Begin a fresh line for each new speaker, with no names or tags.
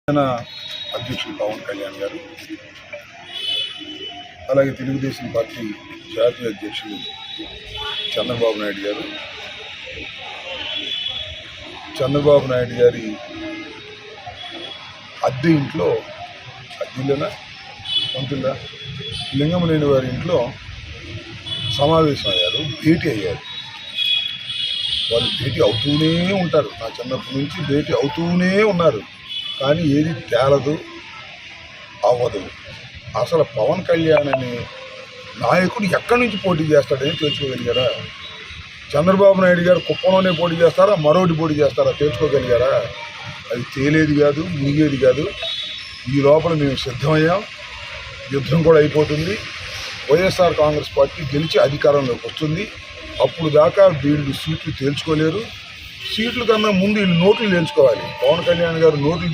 అధ్యక్షులు పవన్ కళ్యాణ్ గారు, అలాగే తెలుగుదేశం పార్టీ జాతీయ అధ్యక్షులు చంద్రబాబు నాయుడు గారు, చంద్రబాబు నాయుడు గారి అద్దె ఇంట్లో అద్దెలేనా పంతులా లింగమనేని వారి ఇంట్లో సమావేశం అయ్యారు, భేటీ అయ్యారు. వాళ్ళు భేటీ అవుతూనే ఉంటారు, నా చిన్నప్పటి నుంచి భేటీ అవుతూనే ఉన్నారు. కానీ ఏది తేలదు, అవ్వదు. అసలు పవన్ కళ్యాణ్ అనే నాయకుడు ఎక్కడి నుంచి పోటీ చేస్తాడని తెలుసుకోగలిగారా? చంద్రబాబు నాయుడు గారు కుప్పంలోనే పోటీ చేస్తారా, మరొకటి పోటీ చేస్తారా తెలుసుకోగలిగారా? అది తేలేది కాదు, మునిగేది కాదు. ఈ లోపల మేము సిద్ధమయ్యాం, యుద్ధం కూడా అయిపోతుంది. వైఎస్ఆర్ కాంగ్రెస్ పార్టీ గెలిచి అధికారంలోకి వస్తుంది. అప్పుడు దాకా వీళ్ళు సీట్లు తేల్చుకోలేరు. సీట్ల కన్నా ముందు వీళ్ళు నోట్లు తేల్చుకోవాలి. పవన్ కళ్యాణ్ గారు నోట్లు